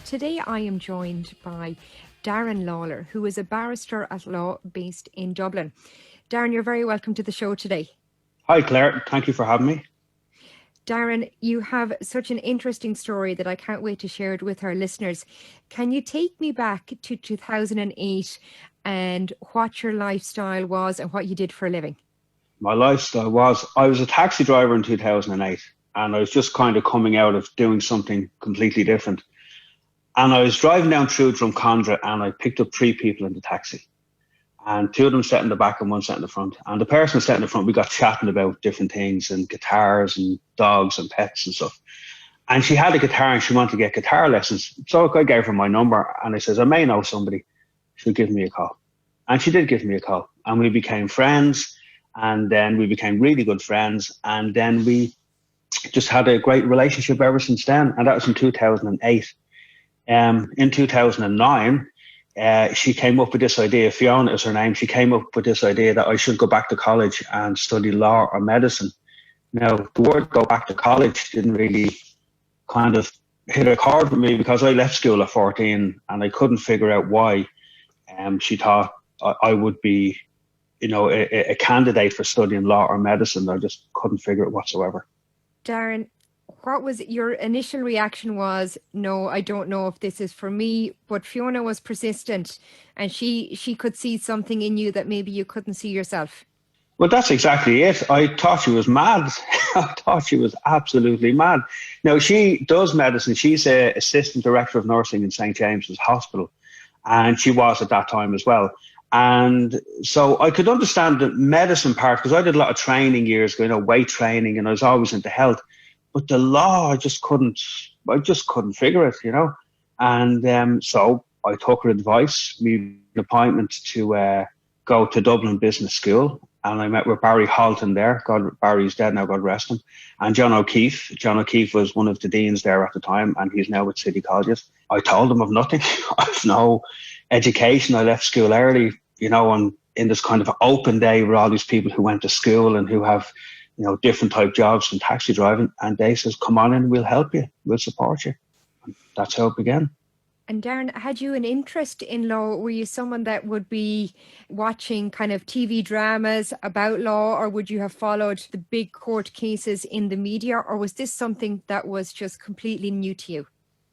Today I am joined by Darren Lawler, who is a barrister at law based in Dublin. Darren, you're very welcome to the show today. Hi Claire, thank you for having me. Darren, you have such an interesting story that I can't wait to share it with our listeners. Can you take me back to 2008 and what your lifestyle was and what you did for a living? My lifestyle was, I was a taxi driver in 2008 and I was just kind of coming out of doing something completely different. And I was driving down through Drumcondra and I picked up three people in the taxi. And two of them sat in the back and one sat in the front. And the person who sat in the front, we got chatting about different things and guitars and dogs and pets and stuff. And she had a guitar and she wanted to get guitar lessons. So I gave her my number and I says, I may know somebody. She'll give me a call. And she did give me a call. And we became friends. And then we became really good friends. And then we just had a great relationship ever since then. And that was in 2008. In 2009, she came up with this idea. Fiona is her name. She came up with this idea that I should go back to college and study law or medicine. Now, the word go back to college didn't really kind of hit a chord with me because I left school at 14 and I couldn't figure out why. She thought I would be, a candidate for studying law or medicine. I just couldn't figure it whatsoever. Darren, what was your initial reaction? Was, no, I don't know if this is for me, but Fiona was persistent and she could see something in you that maybe you couldn't see yourself. Well, that's exactly it. I thought she was mad. I thought she was absolutely mad. Now, she does medicine. She's an assistant director of nursing in St. James's Hospital, and she was at that time as well. And so I could understand the medicine part because I did a lot of training years ago, weight training, and I was always into health. But the law, I just couldn't figure it, And so I took her advice, made an appointment to go to Dublin Business School. And I met with Barry Halton there. Barry's dead now, God rest him. And John O'Keefe. John O'Keefe was one of the deans there at the time, and he's now with City Colleges. I told him I've nothing. I've no education. I left school early, and in this kind of open day with all these people who went to school and who have different type jobs from taxi driving, and they says, come on in, we'll help you, we'll support you. And that's how it began. And Darren, had you an interest in law? Were you someone that would be watching kind of TV dramas about law, or would you have followed the big court cases in the media, or was this something that was just completely new to you?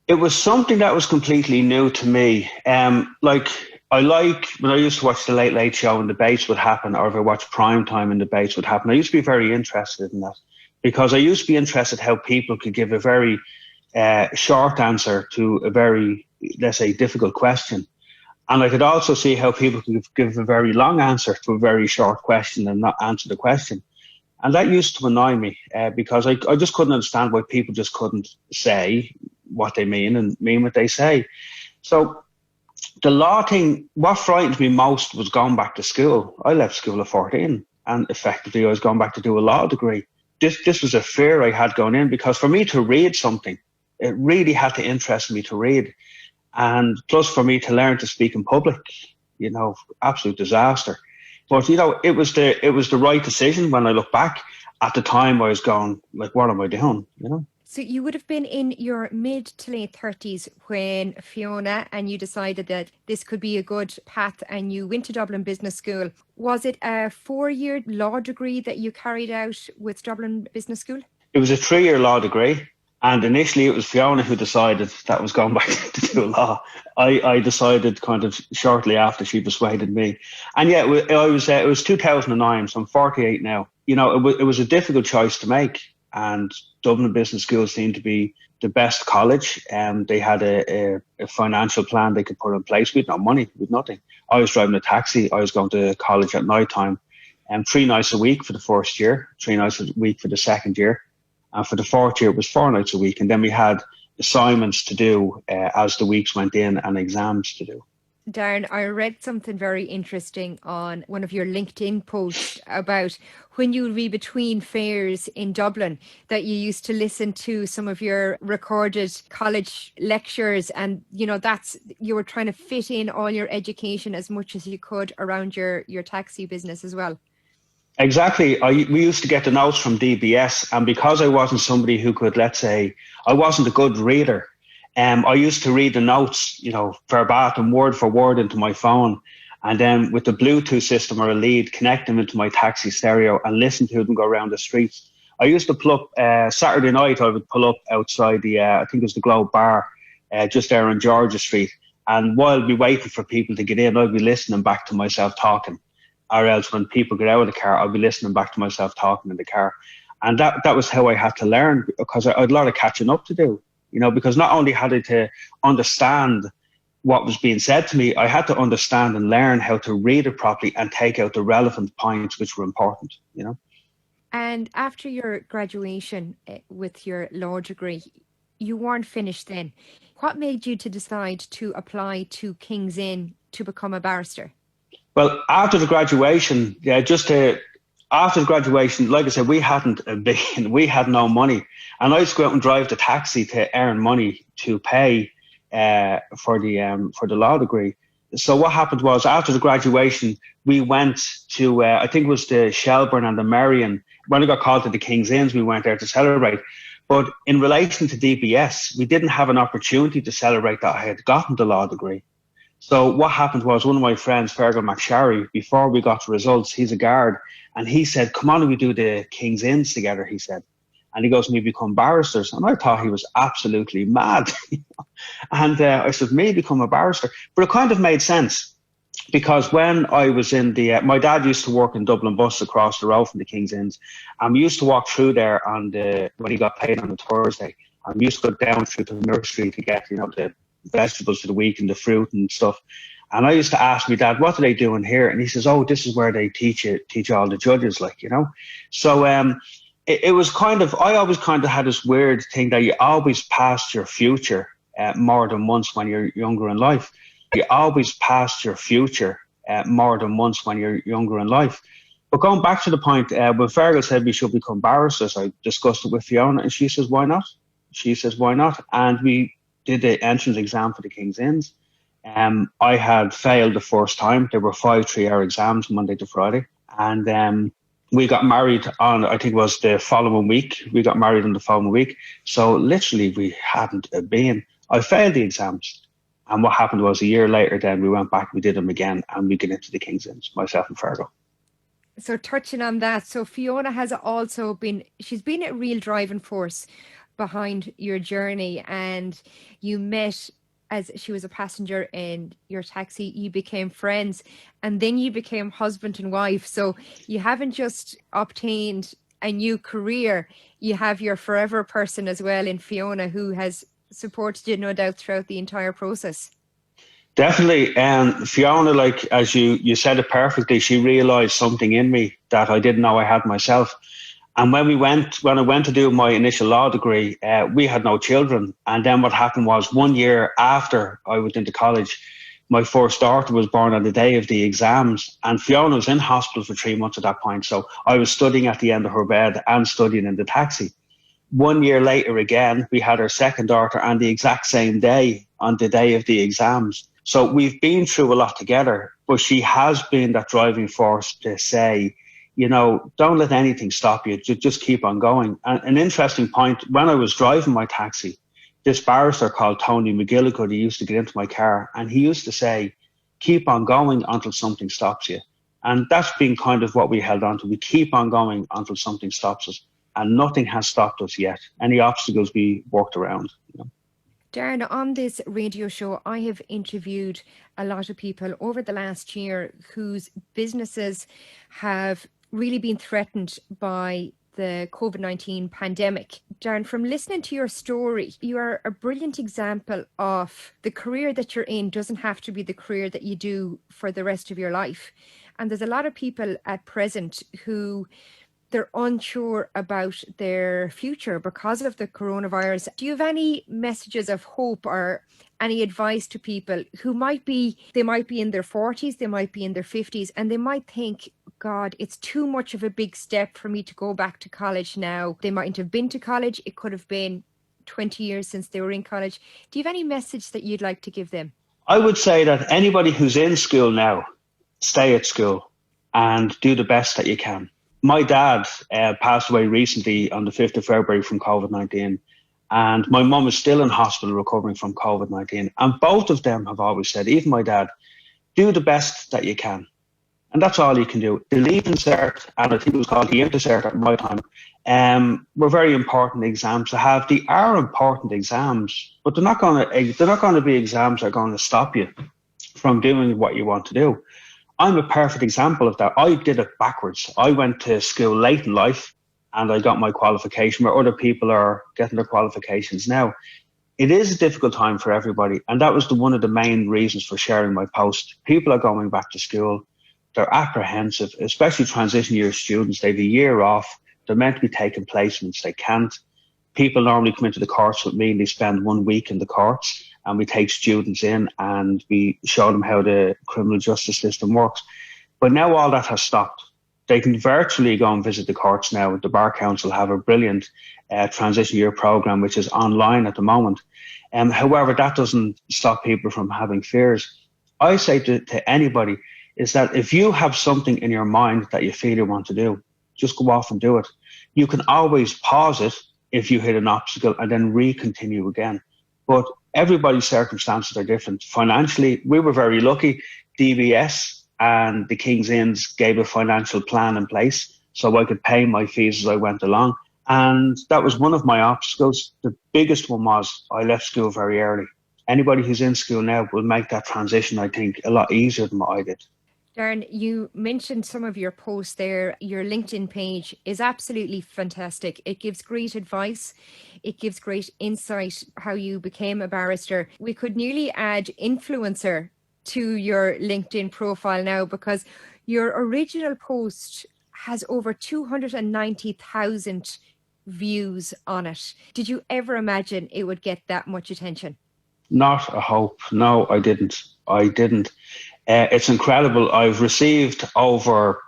It was something that was completely new to me. I like when I used to watch the Late Late Show and debates would happen, or if I watched prime time and debates would happen, I used to be very interested in that because I used to be interested how people could give a very short answer to a very, let's say, difficult question. And I could also see how people could give a very long answer to a very short question and not answer the question. And that used to annoy me because I just couldn't understand why people just couldn't say what they mean and mean what they say. So the law thing, what frightened me most was going back to school. I left school at 14 and effectively I was going back to do a law degree. This was a fear I had going in because for me to read something, it really had to interest me to read. And plus for me to learn to speak in public, absolute disaster. But, it was the right decision when I look back. At the time I was going, like, what am I doing, So you would have been in your mid to late 30s when Fiona and you decided that this could be a good path and you went to Dublin Business School. Was it a 4-year law degree that you carried out with Dublin Business School? It was a 3-year law degree. And initially it was Fiona who decided that was going back to do law. I decided kind of shortly after she persuaded me. And yeah, it was 2009, so I'm 48 now. It was a difficult choice to make. And Dublin Business School seemed to be the best college. They had a financial plan they could put in place. We had no money, with nothing. I was driving a taxi. I was going to college at night time. 3 nights a week for the first year, 3 nights a week for the second year. And for the fourth year, it was 4 nights a week. And then we had assignments to do as the weeks went in and exams to do. Darren, I read something very interesting on one of your LinkedIn posts about when you would be between fairs in Dublin, that you used to listen to some of your recorded college lectures and, you were trying to fit in all your education as much as you could around your taxi business as well. Exactly. We used to get the notes from DBS, and because I wasn't somebody who could, let's say, I wasn't a good reader, I used to read the notes, verbatim, word for word into my phone. And then with the Bluetooth system or a lead, connect them into my taxi stereo and listen to them go around the streets. I used to pull up, Saturday night, I would pull up outside I think it was the Globe Bar, just there on Georgia Street. And while I'd be waiting for people to get in, I'd be listening back to myself talking. Or else when people get out of the car, I'd be listening back to myself talking in the car. And that was how I had to learn, because I had a lot of catching up to do, because not only had I to understand what was being said to me, I had to understand and learn how to read it properly and take out the relevant points which were important, And after your graduation with your law degree, you weren't finished then. What made you to decide to apply to King's Inn to become a barrister? Well, after the graduation, after the graduation, like I said, we had no money. And I used to go out and drive the taxi to earn money to pay for the law degree. So what happened was, after the graduation, we went to, I think it was the Shelburne and the Merrion. When I got called to the King's Inns, we went there to celebrate. But in relation to DBS, we didn't have an opportunity to celebrate that I had gotten the law degree. So what happened was, one of my friends, Fergal McSharry, before we got the results, he's a guard, and he said, come on, we do the King's Inns together, he said. And he goes, we become barristers. And I thought he was absolutely mad. And I said, me become a barrister? But it kind of made sense, because when I was in my dad used to work in Dublin Bus across the road from the King's Inns, and we used to walk through there when he got paid on a Thursday. And we used to go down through the nursery to get, the vegetables for the week and the fruit and stuff. And I used to ask my dad, what do they do in here? And he says, oh, this is where they teach all the judges, So it was I always kind of had this weird thing that you always pass your future more than once when you're younger in life. You always pass your future more than once when you're younger in life. But going back to the point, when Fergal said we should become barristers, I discussed it with Fiona, and she says, why not? She says, why not? And we did the entrance exam for the King's Inns. I had failed the first time. There were 5 3-hour exams, Monday to Friday. And we got married on, I think it was the following week. We got married on the following week. So literally we hadn't been. I failed the exams. And what happened was, a year later then we went back, we did them again, and we got into the King's Inns, myself and Fergal. So touching on that, so Fiona has also she's been a real driving force behind your journey, and you met as she was a passenger in your taxi, you became friends, and then you became husband and wife. So you haven't just obtained a new career, you have your forever person as well in Fiona, who has supported you, no doubt, throughout the entire process. Definitely. Fiona, like, as you said it perfectly, she realised something in me that I didn't know I had myself. And when I went to do my initial law degree, we had no children. And then what happened was, 1 year after I went into college, my first daughter was born on the day of the exams. And Fiona was in hospital for 3 months at that point. So I was studying at the end of her bed and studying in the taxi. 1 year later again, we had our second daughter on the exact same day, on the day of the exams. So we've been through a lot together, but she has been that driving force to say, don't let anything stop you. Just keep on going. And an interesting point, when I was driving my taxi, this barrister called Tony McGillicuddy, he used to get into my car, and he used to say, keep on going until something stops you. And that's been kind of what we held on to. We keep on going until something stops us. And nothing has stopped us yet. Any obstacles we worked around. Darren, on this radio show, I have interviewed a lot of people over the last year whose businesses have really been threatened by the COVID-19 pandemic. Darren, from listening to your story, you are a brilliant example of the career that you're in doesn't have to be the career that you do for the rest of your life. And there's a lot of people at present who they're unsure about their future because of the coronavirus. Do you have any messages of hope or any advice to people who might be in their 40s, they might be in their 50s, and they might think, God, it's too much of a big step for me to go back to college now. They mightn't have been to college. It could have been 20 years since they were in college. Do you have any message that you'd like to give them? I would say that anybody who's in school now, stay at school and do the best that you can. My dad passed away recently on the 5th of February from COVID-19. And my mum is still in hospital recovering from COVID-19. And both of them have always said, even my dad, do the best that you can. And that's all you can do. The Leaving Cert, and I think it was called the Intercert at my time, were very important exams to have. They are important exams, but they're not going to be exams that are going to stop you from doing what you want to do. I'm a perfect example of that. I did it backwards. I went to school late in life and I got my qualification where other people are getting their qualifications now. It is a difficult time for everybody. And that was one of the main reasons for sharing my post. People are going back to school. They're apprehensive, especially transition year students. They have a year off. They're meant to be taking placements. They can't. People normally come into the courts with me and they spend 1 week in the courts, and we take students in and we show them how the criminal justice system works. But now all that has stopped. They can virtually go and visit the courts now. The Bar Council have a brilliant transition year program, which is online at the moment. However, that doesn't stop people from having fears. I say to anybody, is that if you have something in your mind that you feel you want to do, just go off and do it. You can always pause it if you hit an obstacle and then re-continue again. But everybody's circumstances are different. Financially, we were very lucky. DBS and the King's Inns gave a financial plan in place so I could pay my fees as I went along. And that was one of my obstacles. The biggest one was I left school very early. Anybody who's in school now will make that transition, I think, a lot easier than what I did. Darren, you mentioned some of your posts there. Your LinkedIn page is absolutely fantastic. It gives great advice. It gives great insight how you became a barrister. We could nearly add influencer to your LinkedIn profile now, because your original post has over 290,000 views on it. Did you ever imagine it would get that much attention? Not a hope. No, I didn't. It's incredible. I've received over,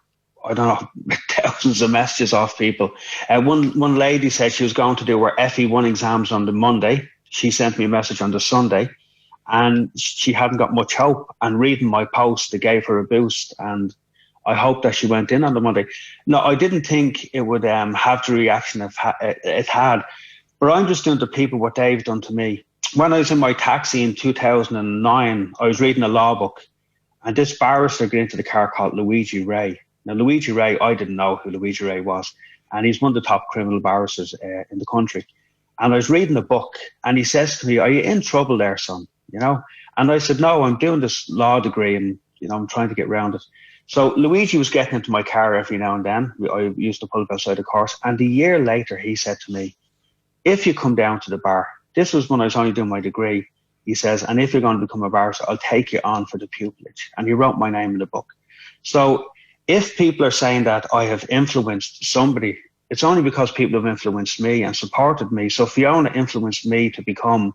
I don't know, thousands of messages off people. One lady said she was going to do her FE1 exams on the Monday. She sent me a message on the Sunday and she hadn't got much hope. And reading my post, it gave her a boost. And I hope that she went in on the Monday. No, I didn't think it would have the reaction it had. But I'm just doing to people what they've done to me. When I was in my taxi in 2009, I was reading a law book. And this barrister got into the car called Luigi Ray. Now, Luigi Ray, I didn't know who Luigi Ray was. And he's one of the top criminal barristers in the country. And I was reading the book and he says to me, "Are you in trouble there, son?" You know? And I said, "No, I'm doing this law degree and, you know, I'm trying to get around it." So Luigi was getting into my car every now and then. I used to pull up outside the course. And a year later, he said to me, "If you come down to the bar," this was when I was only doing my degree, he says, "and if you're going to become a barrister, I'll take you on for the pupillage." And he wrote my name in the book. So if people are saying that I have influenced somebody, it's only because people have influenced me and supported me. So Fiona influenced me to become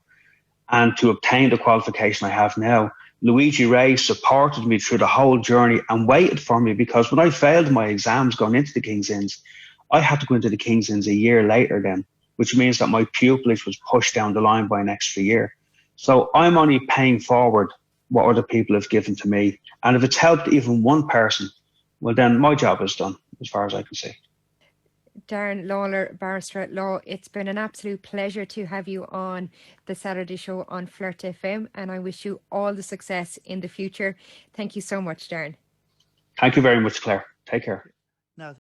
and to obtain the qualification I have now. Luigi Ray supported me through the whole journey and waited for me, because when I failed my exams going into the King's Inns, I had to go into the King's Inns a year later then, which means that my pupillage was pushed down the line by an extra year. So I'm only paying forward what other people have given to me. And if it's helped even one person, well, then my job is done, as far as I can see. Darren Lawler, Barrister at Law, it's been an absolute pleasure to have you on the Saturday show on Flirt FM, and I wish you all the success in the future. Thank you so much, Darren. Thank you very much, Claire. Take care. Now,